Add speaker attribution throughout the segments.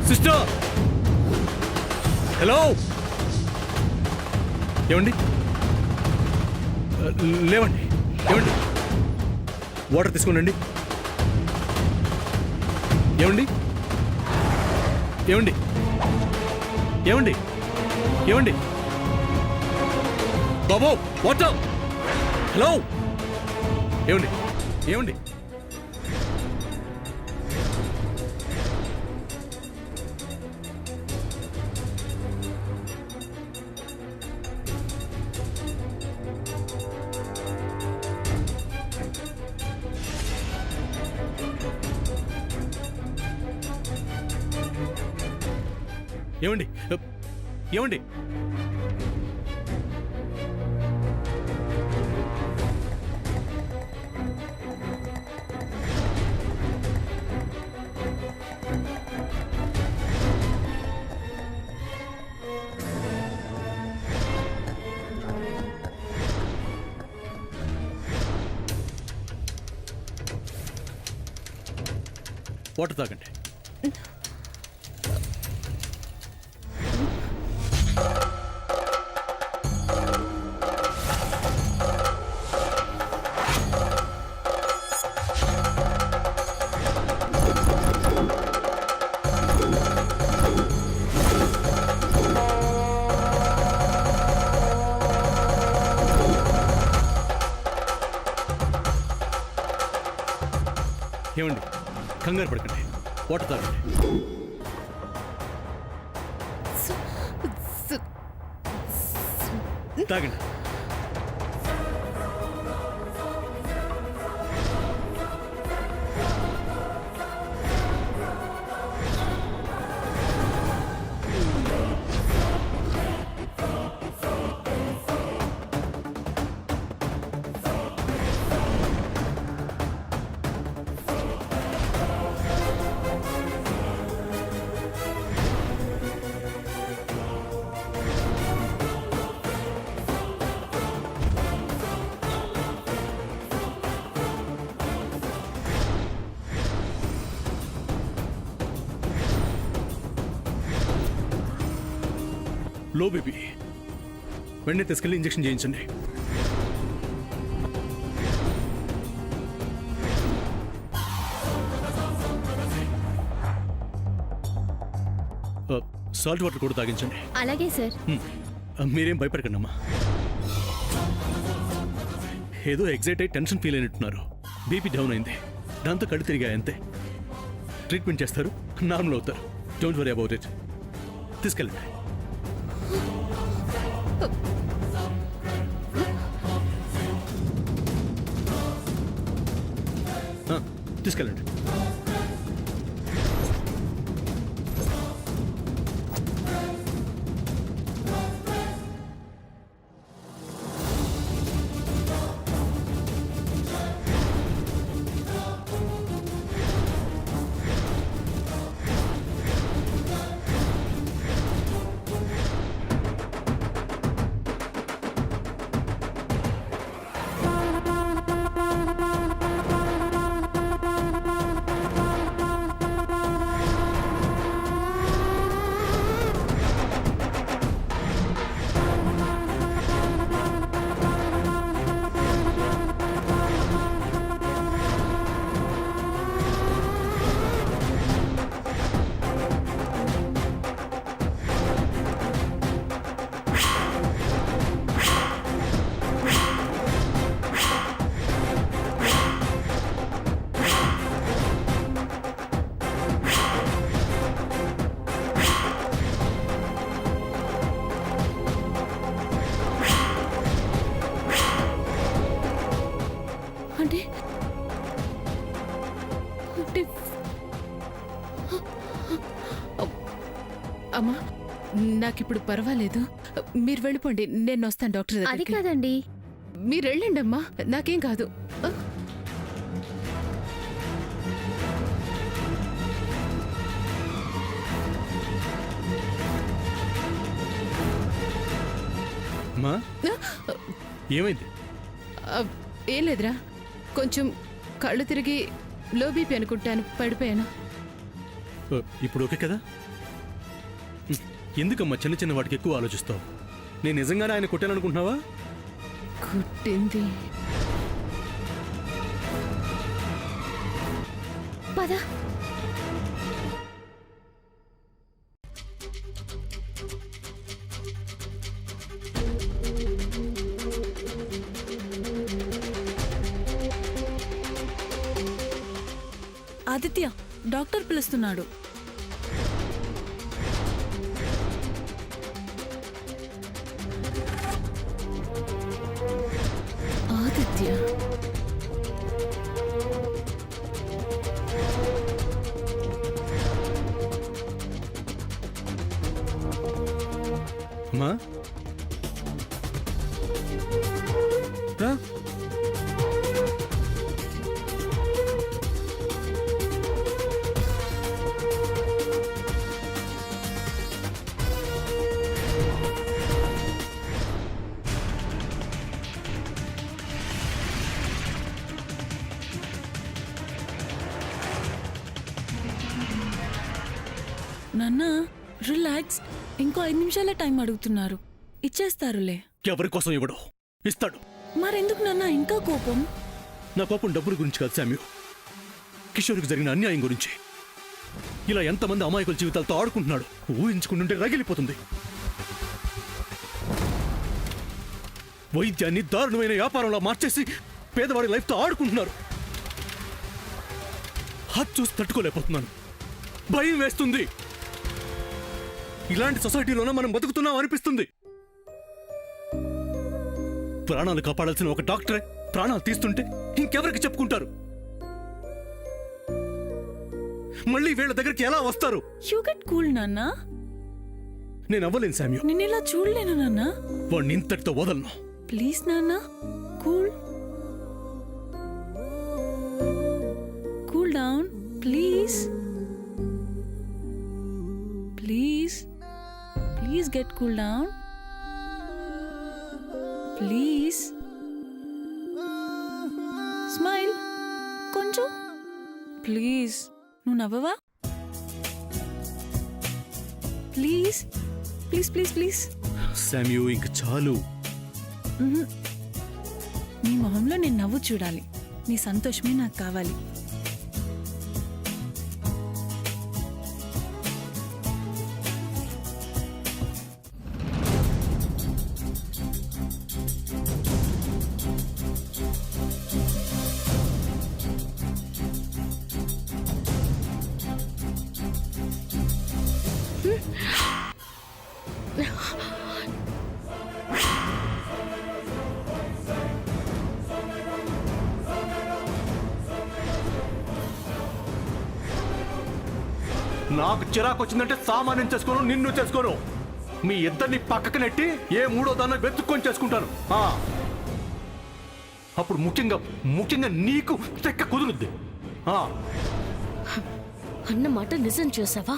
Speaker 1: Sister, hello, ఏమండి? లేవండి, ఏమండి? వాటర్ తీసుకోండి. ఏమండి? ఏమండి? ఏమండి? ఏమండి? బాబు, వాటర్! హలో, ఏమండి? ఏమండి? ఏమండి? ఏమండి? వాటర్ తాగండి. ఏమండి? కంగారు పడకండి, వాటర్ తాగండి. తాగండి. లో బీపీ, వెంటనే తీసుకెళ్ళి ఇంజెక్షన్ చేయించండి. సాల్ట్ వాటర్ కూడా తాగించండి.
Speaker 2: అలాగే సార్.
Speaker 1: మీరేం భయపడకండి అమ్మా. ఏదో ఎగ్జైట్ అయి టెన్షన్ ఫీల్ అయినట్టున్నారు. బీపీ డౌన్ అయింది, దాంతో కళ్ళు తిరిగాయి అంతే. ట్రీట్మెంట్ చేస్తారు, నార్మల్ అవుతారు. Don't worry about it. తీసుకెళ్ళండి. తీసుకెళ్ళండి.
Speaker 3: అమ్మా, నాకిప్పుడు పర్వాలేదు. మీరు వెళ్ళిపోండి, నేను వస్తాను డాక్టర్
Speaker 2: అది
Speaker 3: దగ్గరికి.
Speaker 2: కాదండి.
Speaker 3: మీరు వెళ్ళండి అమ్మా, నాకేం కాదు.
Speaker 1: అమ్మా, ఏమైంది?
Speaker 3: ఏం లేదురా, కొంచెం కళ్ళు తిరిగి లో బీపీ అనుకుంటాను, పడిపోయాను.
Speaker 1: ఇప్పుడు ఓకే కదా? ఎందుకమ్మా చిన్న చిన్న వాటికి ఎక్కువ ఆలోచిస్తావు? నేను నిజంగానే ఆయన కొట్టాననుకుంటున్నావా?
Speaker 3: కుట్టింది. పద.
Speaker 2: ఆదిత్య, డాక్టర్ పిలుస్తున్నాడు.
Speaker 3: ఆదిత్య,
Speaker 1: అమ్మా రా.
Speaker 2: నాన్న రిలాక్స్, ఇంకో 5 నిమిషాలే టైం అడుగుతున్నారు, ఇచ్చేస్తారులే.
Speaker 1: ఎవరి కోసం ఇవ్వడు, ఇస్తాడు.
Speaker 2: మరెందుకు నాన్న ఇంకా కోపం?
Speaker 1: నా కోపం డబ్బుల గురించి కాదు శామ్యూ, కిషోర్కి జరిగిన అన్యాయం గురించి. ఇలా ఎంతమంది అమాయకుల జీవితాలతో ఆడుకుంటున్నాడు, ఊహించుకుంటుంటే రగిలిపోతుంది. వైద్యాన్ని దారుణమైన వ్యాపారంలో మార్చేసి పేదవాడి లైఫ్తో ఆడుకుంటున్నారు. అది చూసి తట్టుకోలేకపోతున్నాను, భయం వేస్తుంది. ఇలాంటి సొసైటీలోనే మనం బతుకుతున్నాం అనిపిస్తుంది. ప్రాణాలు కాపాడాల్సిన ఒక డాక్టరే ప్రాణాలు తీస్తుంటే ఇంకెవరికి చెప్పుకుంటారు? మళ్ళీ వీళ్ళ దగ్గరికి ఎలా వస్తారు?
Speaker 2: యూ గెట్ కూల్ నాన్న.
Speaker 1: నేను అవ్వలేను శామ్యూ,
Speaker 2: నేను ఇలా చూడలేను నాన్న.
Speaker 1: వాడిని ఇంతటితో వదలను.
Speaker 2: ప్లీజ్ నాన్న, cool cool down please. Please please get cool down please. Smile కొంచెం ప్లీజ్. నువ్వు నవ్వవా? Please please please please.
Speaker 1: Samyu ఇంక చాలు.
Speaker 2: నీ మొహంలో నేను నవ్వు చూడాలి, నీ సంతోషమే నాకు కావాలి.
Speaker 1: నాకు చిరాకు వచ్చిందంటే సామాన్యం చేసుకోను, నిన్ను చేసుకోను. మీ ఇద్దరిని పక్కకు నెట్టి ఏ మూడో దాన్ని వెతుక్కొని చేసుకుంటాను. అప్పుడు ముఖ్యంగా నీకు తెక్క కుదురుద్ది.
Speaker 4: అన్న మాట నిజం చేసావా?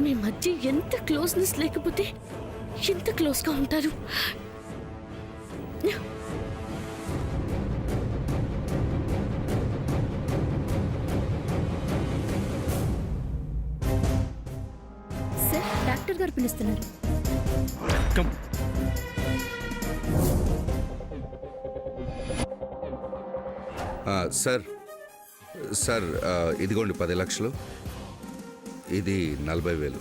Speaker 4: మీ మధ్య ఎంత క్లోజ్నెస్ లేకపోతే ఎంత క్లోజ్గా ఉంటారు?
Speaker 5: సార్, డాక్టర్ గారు పిలుస్తున్నారు.
Speaker 1: కమ్.
Speaker 6: సార్ ఇదిగోండి 10 లక్షలు, ఇది 40,000.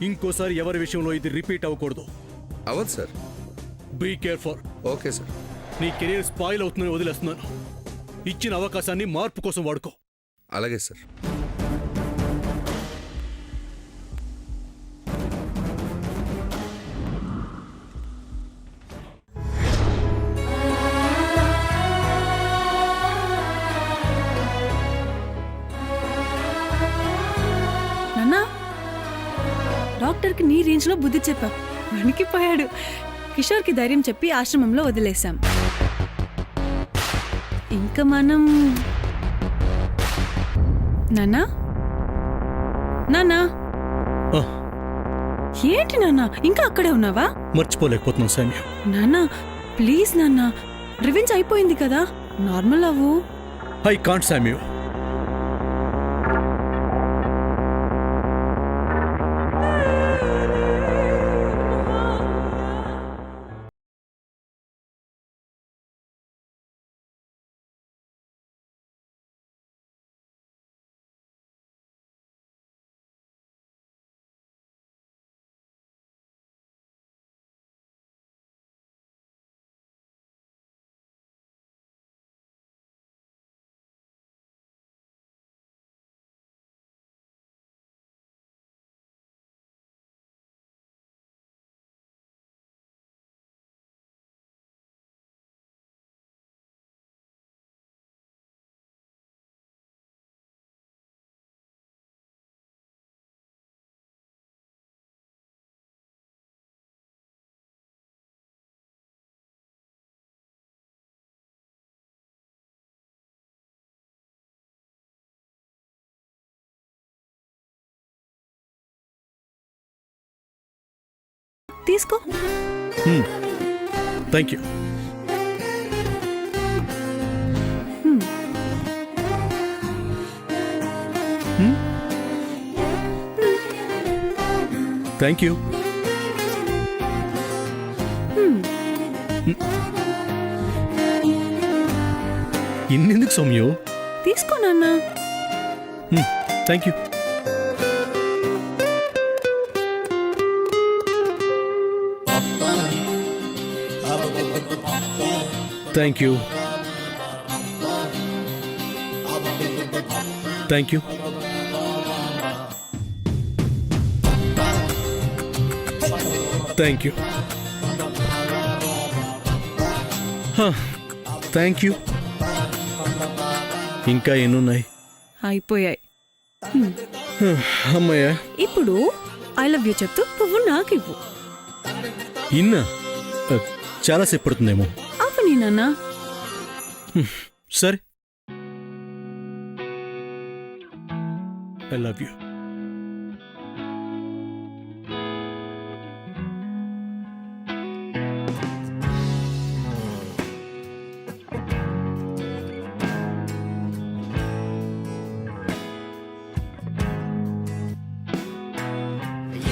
Speaker 1: ఇంకోసారి ఎవరి విషయంలో ఇది రిపీట్ అవ్వకూడదు.
Speaker 6: అవ్వదు sir.
Speaker 1: Be careful.
Speaker 6: Okay sir.
Speaker 1: నీ కెరీర్ స్పాయిల్ అవుతుందని వదిలేస్తున్నాను. ఇచ్చిన అవకాశాన్ని మార్పు కోసం వాడుకో.
Speaker 6: అలాగే సార్.
Speaker 2: డాక్టర్కి నీ రేంజ్లో బుద్ధి చెప్పా, వణికిపోయాడు. కిషోర్కి ధైర్యం చెప్పి ఆశ్రమంలో వదిలేశాం. ఇంకా మనం నాన్నా నాన్నా ఏంటి నాన్నా ఇంకా అక్కడే ఉన్నావా?
Speaker 1: మర్చిపోలేకపోతున్నాను శామ్యూ.
Speaker 2: నాన్నా ప్లీజ్ నాన్నా, రివెంజ్ అయిపోయింది కదా, నార్మల్ అవ్వు.
Speaker 1: I can't Samyu.
Speaker 2: తీసుకో.
Speaker 1: Thank you. Thank you. ఇన్నెందుకు సౌమ్యు?
Speaker 2: తీసుకో నాన్న.
Speaker 1: Thank you. Thank you. Thank you. Thank you. Thank you. ఇంకా ఎన్నున్నాయి?
Speaker 2: అయిపోయాయి.
Speaker 1: అమ్మయ్యా.
Speaker 2: ఇప్పుడు ఐ లవ్ యూ చెప్తూ నువ్వు నాకు ఇవ్వు.
Speaker 1: ఇన్నా చాలాసేపు పడుతుందేమో.
Speaker 2: అవని నాన్న.
Speaker 1: సరే. I love you.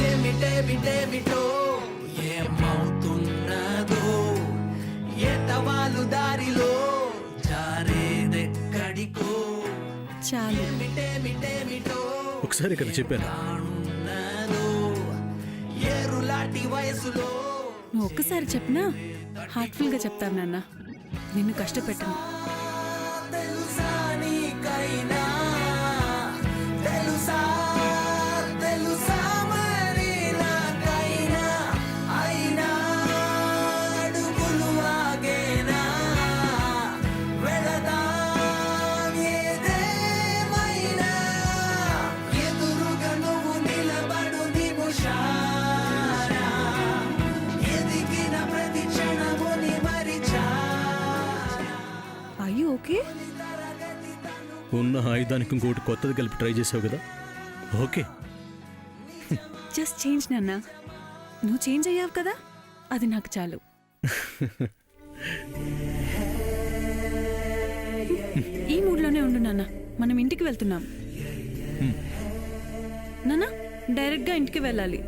Speaker 7: ఏమిటేమిటేమిటో ఏమవుతున్నదో ఎతవాలు దారిలో జారేదెక్కడికో
Speaker 2: చాలు.
Speaker 7: ఏమిటేమిటేమిటో
Speaker 1: ఒకసారి కదా చెప్పాను.
Speaker 7: ఉన్నదో ఏరులాంటి వయసులో
Speaker 2: నువ్వు ఒక్కసారి చెప్పినా హార్ట్ఫుల్ గా చెప్తాను నాన్న. నిన్ను కష్టపెట్టను.
Speaker 7: తెలుసా నీకైనా తెలుసా తెలుసా మరి నాకైనా అయినా అడుగులు ఆగేనా వెళదాం ఏదేమైనా ఎదురుగా నువ్వు నిలబడు నిముషానా ఎదిగిన ప్రతి క్షణముని మరిచా
Speaker 2: అయ్యి ఓకే.
Speaker 1: ఉన్న ఆయుధానికి ఇంకోటి కొత్తది కలిపి ట్రై చేసావు కదా. ఓకే.
Speaker 2: జస్ట్ చేంజ్ నాన్న. నువ్వు చేంజ్ అయ్యావు కదా, అది నాకు చాలు. ఈ మూడ్లోనే ఉండు నాన్న. మనం ఇంటికి వెళ్తున్నాం నాన్న. డైరెక్ట్గా ఇంటికి వెళ్ళాలి.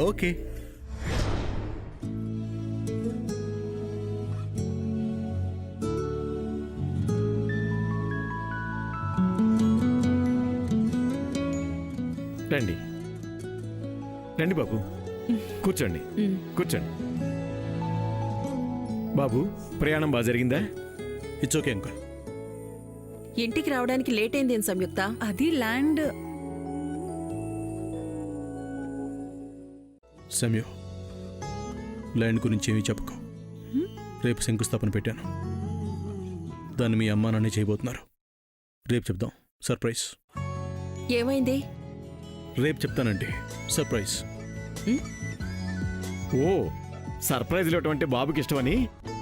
Speaker 1: ఓకే.
Speaker 8: రండి రండి బాబు, కూర్చోండి కూర్చోండి. బాబు, ప్రయాణం బాగా జరిగిందా?
Speaker 1: It's okay uncle.
Speaker 4: ఇంటికి రావడానికి లేట్ అయింది ఏం సంయుక్త?
Speaker 2: అది ల్యాండ్.
Speaker 1: సమయో, ల్యాండ్ గురించి ఏమీ చెప్పుకో. రేపు శంకుస్థాపన పెట్టాను. దాన్ని మీ అమ్మా నాన్న చేయబోతున్నారు. రేపు చెప్దాం. సర్ప్రైజ్.
Speaker 4: ఏమైంది?
Speaker 1: రేపు చెప్తానండి. సర్ప్రైజ్.
Speaker 8: ఓ, సర్ప్రైజ్లు ఇవ్వటం అంటే బాబుకి ఇష్టమని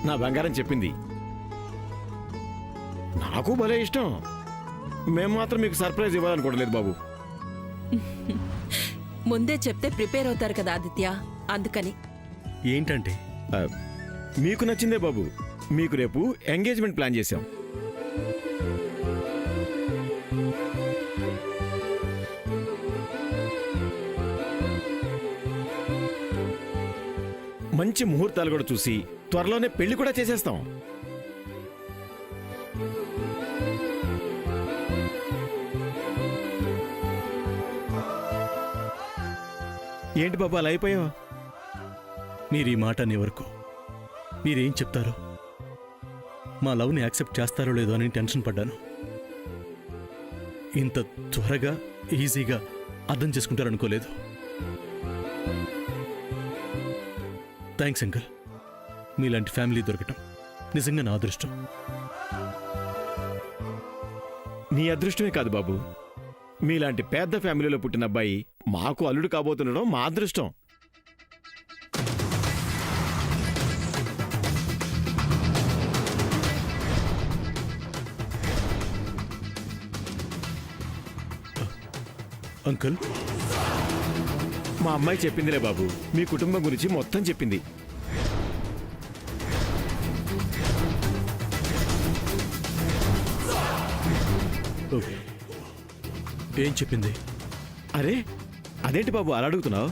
Speaker 8: నా బంగారం చెప్పింది. నాకు భలే ఇష్టం. మేము మాత్రం మీకు సర్ప్రైజ్ ఇవ్వాలనుకోవట్లేదు బాబు.
Speaker 4: ముందే చెప్తే ప్రిపేర్ అవుతారు కదా ఆదిత్య, అందుకని.
Speaker 1: ఏంటంటే
Speaker 8: ఆ, మీకు నచ్చిందే బాబు. మీకు రేపు ఎంగేజ్మెంట్ ప్లాన్ చేశాం. మంచి ముహూర్తాలు కూడా చూసి త్వరలోనే పెళ్లి కూడా చేసేస్తాం. ఏంటి బాబు అలా అయిపోయావు?
Speaker 1: మీరు ఈ మాట అనే వరకు మీరేం చెప్తారో, మా లవ్ని యాక్సెప్ట్ చేస్తారో లేదో అని టెన్షన్ పడ్డాను. ఇంత త్వరగా ఈజీగా అర్థం చేసుకుంటారనుకోలేదు. Thanks uncle. మీలాంటి ఫ్యామిలీ దొరకటం నిజంగా నా అదృష్టం.
Speaker 8: నీ అదృష్టమే కాదు బాబు, మీలాంటి పెద్ద ఫ్యామిలీలో పుట్టిన అబ్బాయి మాకు అల్లుడు కాబోతుండడం మా అదృష్టం.
Speaker 1: అంకుల్,
Speaker 8: మా అమ్మాయి చెప్పిందిలే బాబు, మీ కుటుంబం గురించి మొత్తం చెప్పింది.
Speaker 1: ఏం చెప్పింది?
Speaker 8: అరే అదేంటి బాబు అలా అడుగుతున్నావు?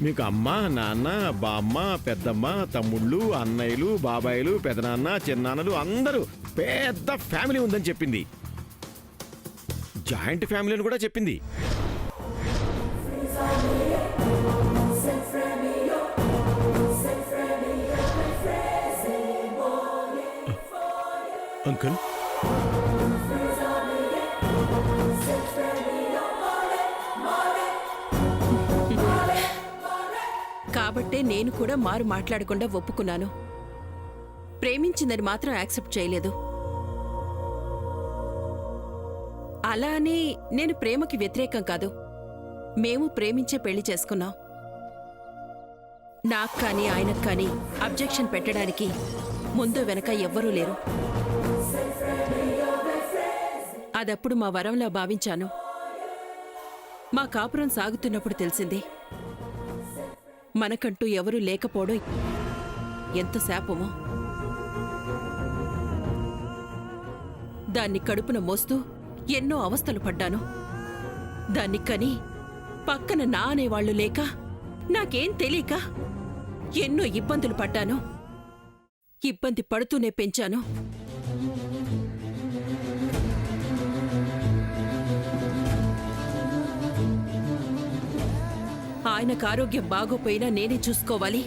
Speaker 8: మీకు అమ్మ, నాన్న, బామ్మ, పెద్దమ్మ, తమ్ముళ్ళు, అన్నయ్యలు, బాబాయిలు, పెదనాన్న, చిన్నాన్నలు అందరూ పెద్ద ఫ్యామిలీ ఉందని చెప్పింది. జాయింట్ ఫ్యామిలీ అని కూడా చెప్పింది.
Speaker 1: అంకుల్,
Speaker 4: కాబట్టే నేను కూడా మారు మాట్లాడకుండా ఒప్పుకున్నాను. ప్రేమించిందని మాత్రం యాక్సెప్ట్ చేయలేదు. అలా అని నేను ప్రేమకి వ్యతిరేకం కాదు. మేము ప్రేమించే పెళ్లి చేసుకున్నాం. నాకు కానీ ఆయనకు కానీ అబ్జెక్షన్ పెట్టడానికి ముందు వెనక ఎవ్వరూ లేరు. అదప్పుడు మా వరంలా భావించాను. మా కాపురం సాగుతున్నప్పుడు తెలిసింది మనకంటూ ఎవరూ లేకపోవడం ఎంత శాపమో. దాన్ని కడుపున మోస్తూ ఎన్నో అవస్థలు పడ్డాను. దాన్ని కని పక్కన నా అనేవాళ్లు లేక, నాకేం తెలియక ఎన్నో ఇబ్బందులు పడ్డాను. ఇబ్బంది పడుతూనే పెంచాను. ఆయనకు ఆరోగ్యం బాగోపోయినా నేనే చూసుకోవాలి.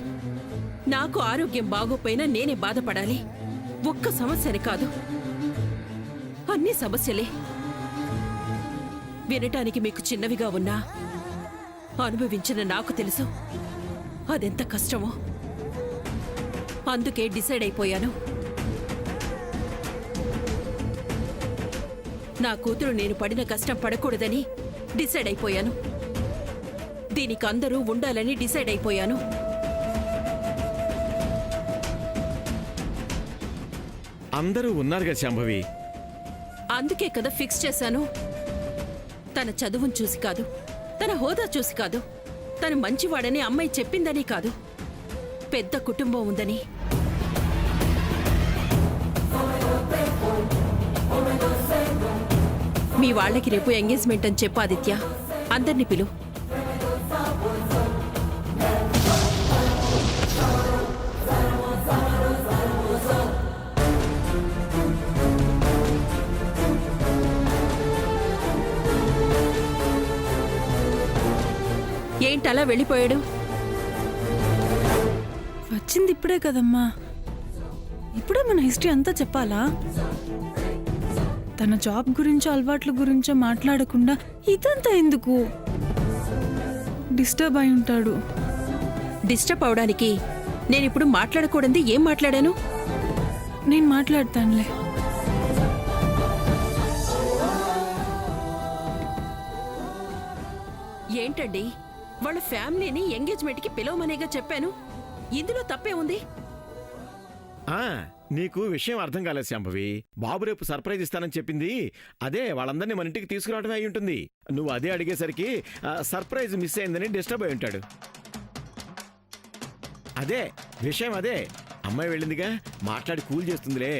Speaker 4: నాకు ఆరోగ్యం బాగోపోయినా నేనే బాధపడాలి. ఒక్క సమస్యని కాదు, అన్ని సమస్యలే. వినటానికి మీకు చిన్నవిగా ఉన్నా అనుభవించిన నాకు తెలుసు అదెంత కష్టమో. అందుకే డిసైడ్ అయిపోయాను. నా కూతురు నేను పడిన కష్టం పడకూడదని డిసైడ్ అయిపోయాను. దీనికి అందరూ ఉండాలని డిసైడ్ అయిపోయాను.
Speaker 8: అందరూ ఉన్నారుగా శాంభవి.
Speaker 4: అందుకే కదా ఫిక్స్ చేశాను. తన చదువును చూసి కాదు, తన హోదా చూసి కాదు, తను మంచివాడని అమ్మాయి చెప్పిందని కాదు, పెద్ద కుటుంబం ఉందని. మీ వాళ్ళకి రేపు ఎంగేజ్మెంట్ అని చెప్పు ఆదిత్య. అందర్నీ పిలు. ఏంటలా వెళ్ళిపోయాడు?
Speaker 2: వచ్చింది ఇప్పుడే కదమ్మా. ఇప్పుడే మన హిస్టరీ అంతా చెప్పాలా? తన జాబ్ గురించో అలవాట్ల గురించో మాట్లాడకుండా ఇదంతా ఎందుకు? డిస్టర్బ్ అయి ఉంటాడు.
Speaker 4: డిస్టర్బ్ అవడానికి నేనిప్పుడు మాట్లాడకూడదు. ఏం మాట్లాడాను?
Speaker 2: నేను మాట్లాడతానులే.
Speaker 4: ఏంటండి, వాళ్ళ ఫ్యామిలీని ఎంగేజ్మెంట్కి పిలవమనేగా చెప్పాను. ఇందులో తప్పే ఉంది?
Speaker 8: నీకు విషయం అర్థం కాలేదు శాంభవి. బాబు రేపు సర్ప్రైజ్ ఇస్తానని చెప్పింది అదే, వాళ్ళందరినీ మన ఇంటికి తీసుకురావడమే అయి ఉంటుంది. నువ్వు అదే అడిగేసరికి సర్ప్రైజ్ మిస్ అయిందని డిస్టర్బ్ అయి ఉంటాడు. అదే విషయం, అదే. అమ్మాయి వెళ్ళిందిగా, మాట్లాడి కూల్ చేస్తుందిలే.